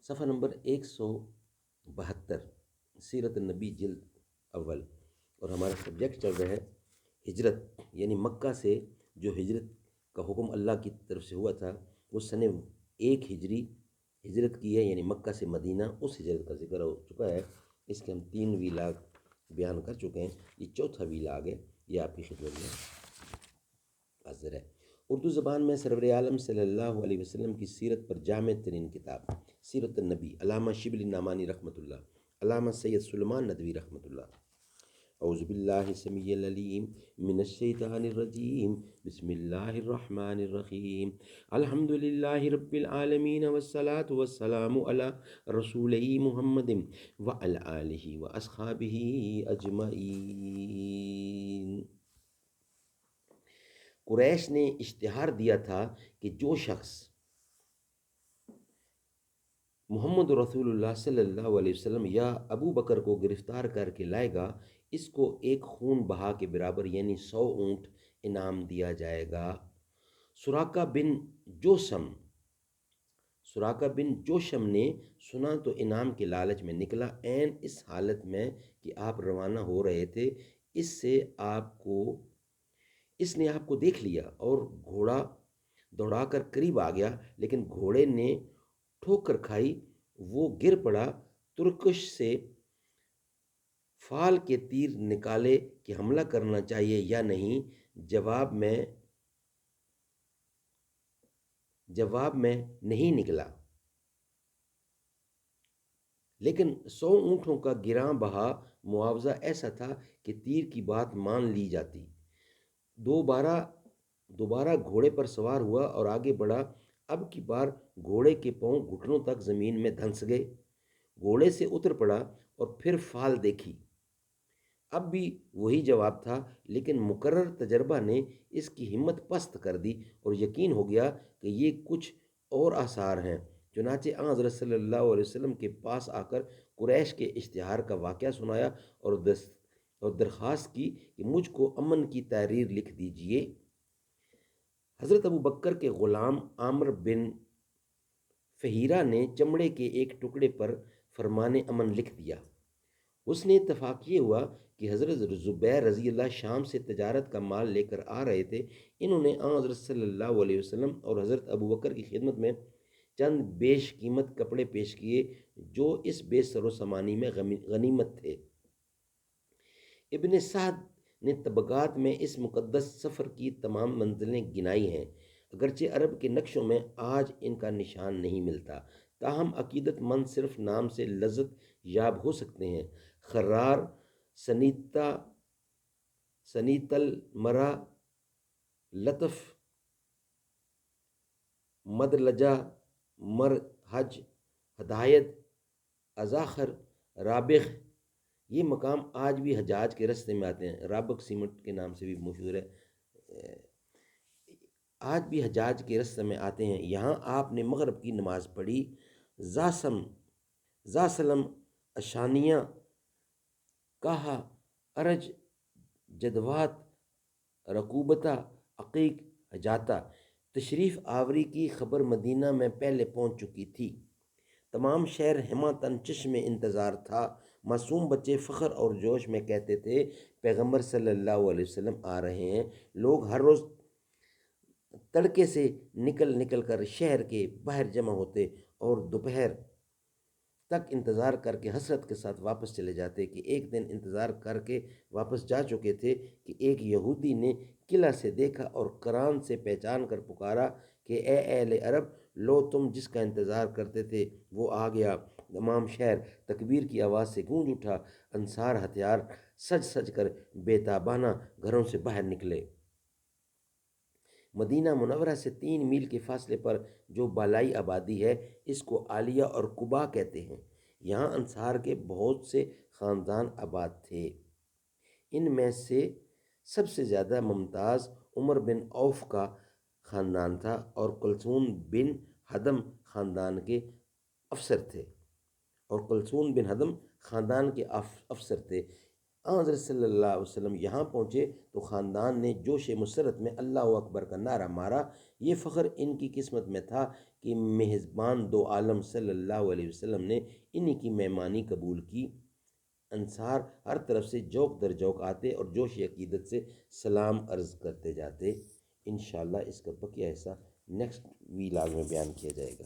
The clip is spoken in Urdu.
صفحہ نمبر 172، سیرت النبی جلد اول، اور ہمارا سبجیکٹ چل رہا ہے ہجرت، یعنی مکہ سے جو ہجرت کا حکم اللہ کی طرف سے ہوا تھا، وہ سن 1 ہجری ہجرت کی ہے، یعنی مکہ سے مدینہ، اس ہجرت کا ذکر ہو چکا ہے۔ اس کے ہم 3 ویلاگ بیان کر چکے ہیں، یہ چوتھا ویلاگ ہے، یہ آپ کی خدمت میں حاضر ہے۔ اردو زبان میں سرور عالم صلی اللہ علیہ وسلم کی سیرت پر جامع ترین کتاب سیرت النبی، علامہ شبلی نعمانی رحمۃ اللہ، علامہ سید سلیمان ندوی رحمۃ اللہ۔ اعوذ باللہ السمیع العلیم من الشیطان الرجیم، بسم اللہ الرحمن الرحیم، الحمد للہ رب العالمین والصلاة والسلام علی رسولہ محمد وعلی آلہ واصحابہ اجمعین۔ قریش نے اشتہار دیا تھا کہ جو شخص محمد رسول اللہ صلی اللہ علیہ وسلم یا ابو بکر کو گرفتار کر کے لائے گا، اس کو ایک خون بہا کے برابر یعنی 100 اونٹ انعام دیا جائے گا۔ سراقہ بن جوشم نے سنا تو انعام کے لالچ میں نکلا۔ عین اس حالت میں کہ آپ روانہ ہو رہے تھے، اس نے آپ کو دیکھ لیا اور گھوڑا دوڑا کر قریب آ گیا، لیکن گھوڑے نے ٹھوکر کھائی، وہ گر پڑا۔ ترکش سے فال کے تیر نکالے کہ حملہ کرنا چاہیے یا نہیں، جواب میں نہیں نکلا، لیکن 100 اونٹوں کا گراں بہا معاوضہ ایسا تھا کہ تیر کی بات مان لی جاتی۔ دوبارہ گھوڑے پر سوار ہوا اور آگے بڑھا۔ اب کی بار گھوڑے کے پاؤں گھٹنوں تک زمین میں دھنس گئے۔ گھوڑے سے اتر پڑا اور پھر فال دیکھی، اب بھی وہی جواب تھا، لیکن مکرر تجربہ نے اس کی ہمت پست کر دی اور یقین ہو گیا کہ یہ کچھ اور آثار ہیں۔ چنانچہ آن حضرت صلی اللہ علیہ وسلم کے پاس آ کر قریش کے اشتہار کا واقعہ سنایا اور درخواست کی کہ مجھ کو امن کی تحریر لکھ دیجیے۔ حضرت ابو بکر کے غلام عامر بن فہیرہ نے چمڑے کے ایک ٹکڑے پر فرمان امن لکھ دیا۔ اس نے اتفاق یہ ہوا کہ حضرت زبیر رضی اللہ شام سے تجارت کا مال لے کر آ رہے تھے۔ انہوں نے آن حضرت صلی اللہ علیہ وسلم اور حضرت ابو بکر کی خدمت میں چند بیش قیمت کپڑے پیش کیے جو اس بے سر و سامانی میں غنیمت تھے۔ ابن سعد نے طبقات میں اس مقدس سفر کی تمام منزلیں گنائی ہیں، اگرچہ عرب کے نقشوں میں آج ان کا نشان نہیں ملتا، تاہم عقیدت مند صرف نام سے لذت یاب ہو سکتے ہیں۔ خرار، سنیت المرا، لطف، مدلجہ، مرحج، ہدایت، ازاخر، رابغ، یہ مقام آج بھی حجاج کے رستے میں آتے ہیں۔ رابغ سیمنٹ کے نام سے بھی مشہور ہے، آج بھی حجاج کے رستے میں آتے ہیں۔ یہاں آپ نے مغرب کی نماز پڑھی۔ زاسلم، اشانیہ، کہا، ارج، جدوات، رکوبتہ، عقیق، حجاتہ۔ تشریف آوری کی خبر مدینہ میں پہلے پہنچ چکی تھی۔ تمام شہر ہما تن چشم انتظار تھا۔ معصوم بچے فخر اور جوش میں کہتے تھے پیغمبر صلی اللہ علیہ وسلم آ رہے ہیں۔ لوگ ہر روز تڑکے سے نکل کر شہر کے باہر جمع ہوتے اور دوپہر تک انتظار کر کے حسرت کے ساتھ واپس چلے جاتے کہ ایک دن انتظار کر کے واپس جا چکے تھے کہ ایک یہودی نے قلعہ سے دیکھا اور قرآن سے پہچان کر پکارا کہ اے اہل عرب، لو تم جس کا انتظار کرتے تھے وہ آ گیا۔ تمام شہر تکبیر کی آواز سے گونج اٹھا۔ انصار ہتھیار سج کر بے تابانہ گھروں سے باہر نکلے۔ مدینہ منورہ سے 3 میل کے فاصلے پر جو بالائی آبادی ہے، اس کو عالیہ اور قبا کہتے ہیں۔ یہاں انصار کے بہت سے خاندان آباد تھے۔ ان میں سے سب سے زیادہ ممتاز عمر بن عوف کا خاندان تھا اور کلثوم بن ہدم خاندان کے افسر تھے۔ حضرت صلی اللہ علیہ وسلم یہاں پہنچے تو خاندان نے جوش مسرت میں اللہ اکبر کا نعرہ مارا۔ یہ فخر ان کی قسمت میں تھا کہ میزبان دو عالم صلی اللہ علیہ وسلم نے انہی کی مہمانی قبول کی۔ انصار ہر طرف سے جوک در جوک آتے اور جوش عقیدت سے سلام عرض کرتے جاتے۔ انشاءاللہ اس کا بقیہ حصہ نیکسٹ ویلاگ میں بیان کیا جائے گا۔